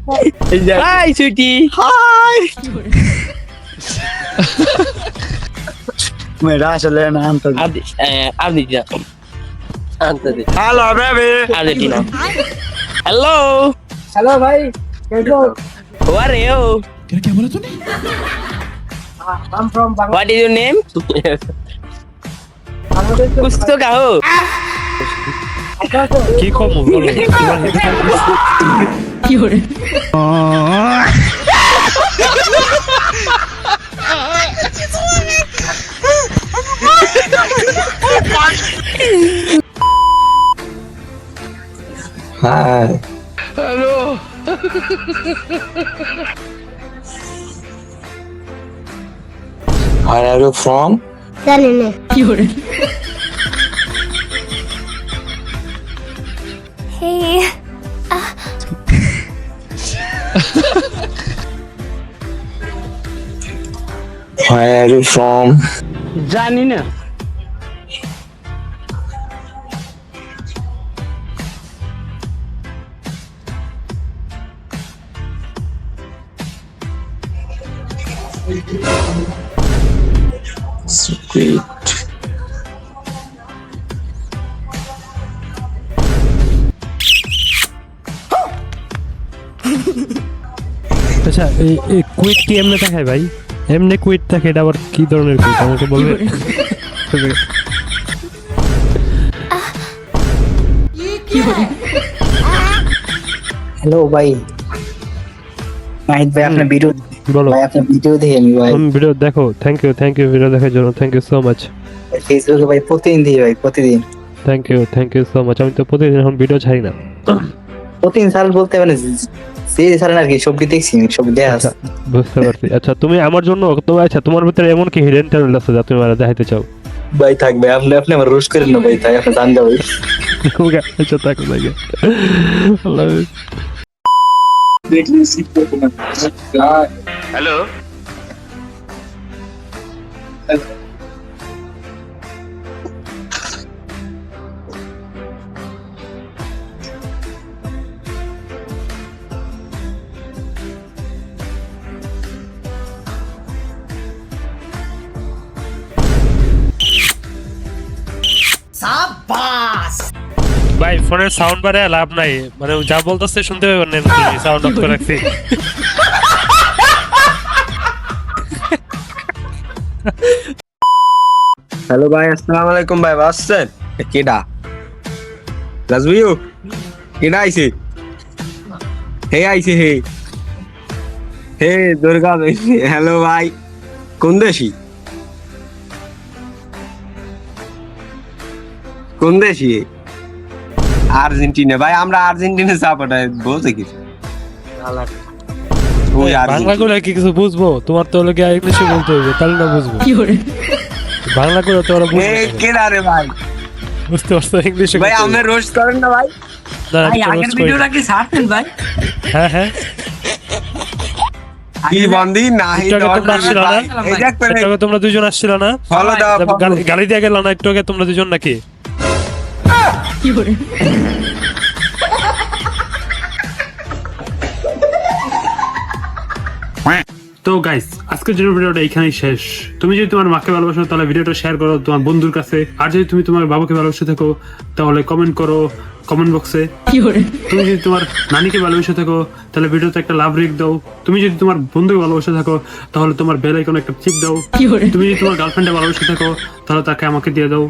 High Sweety. High মেয়েরা আসলে না আনতে Argentina. Argentina. Hello baby Argentina. Hello. Hello ভাই कैसे हो Who are you? क्या बोला तूने? I'm from What is your name? Bangladesh कुछ तो कहो। কি কম বলো তোমার Hi. Where are you from? Hey, Where are you from? জানি না। Sweet. আচ্ছা এই কুইট কি এমনি দেখায় ভাই এমনি কুইট দেখে এটা আবার কি ধরনের কুইট আমাকে বলবে हेलो भाई माहित भाई आपने वीडियो বলো भाई आपने वीडियो दिए मैं भाई আমি ভিডিও দেখো থ্যাংক ইউ ভিডিও দেখার জন্য thank you so much Facebook भाई प्रतिदिन दिए भाई प्रतिदिन থ্যাংক ইউ সো মাচ আমি তো প্রতিদিন এখন ভিডিও ছাড়ি না प्रतिदिन साल बोलते हैं मैंने সেই সারা নাকি সবজি দেখছি সবজি দেখা আচ্ছা, বুঝতে পারছি আচ্ছা তুমি আমার জন্য আচ্ছা তোমার ভিতরে এমন কি হিডেন ট্যালেন্ট আছে যা তুমি আমাকে দেখাইতে চাও ভাই থাক ভাই আপনি আপনি আমার রোস্ট করেন না ভাই তাই আপনি জান যাও ওকে আচ্ছা থাকো লাগে আল্লাহ হাফেজ। দেখলে শিখতে না হ্যালো। ভাই ফোনের সাউন্ড বারে লাভ নাই মানে যা বলতেছে শুনতে পাবেন না তুমি সাউন্ড অফ করে রাখছি হ্যালো ভাই আসসালামু আলাইকুম ভাই বাসছেন কেডা রাজবিউ কেডা আইছে হে আইছে হে হে দুর্গা হ্যালো ভাই কোন দেশি কোন দেশি আর্জেন্টিনা ভাই আমরা আর্জেন্টিনা সাপোর্টার বলছে কিছু ওই বাংলা আর্জেন্টিনা করে কি কিছু বুঝবো তোমার তো লোকে ইংলিশে বলতে হবে তাহলে না বুঝবো বাংলা করে তো ওরা হে বুঝবে না। কেডা রে ভাই বুঝতে পারছো ইংলিশে ভাই আমি রোস্ট করেন না ভাই ভাই আগের ভিডিওটা কি ছাড়তেন ভাই হ্যাঁ হ্যাঁ কি বন্দি নাই একটু আগে তোমরা আসছিল না এই দেখ একটু আগে তোমরা দুজন আসছিল না ফলো দাও গালি দিয়ে গেল না একটু আগে তোমরা দুজন নাকি তো গাইস আজকের জন্য ভিডিওটা এখানেই শেষ তুমি যদি তোমার মাকে ভালোবাসো তাহলে ভিডিওটা শেয়ার করো তোমার বন্ধুর কাছে আর যদি তুমি তোমার বাবাকে ভালোবাসে থাকো তাহলে কমেন্ট করো কমেন্ট বক্সে তুমি যদি তোমার নানিকে ভালোবাসে থাকো তাহলে ভিডিওতে একটা লাভ রেক দাও তুমি যদি তোমার বন্ধুকে ভালোবাসে থাকো তাহলে তোমার বেল আইকনে একটা টিপ দাও তুমি যদি তোমার গার্লফ্রেন্ডে ভালোবাসে থাকো তাহলে তাকে আমাকে দিয়ে দাও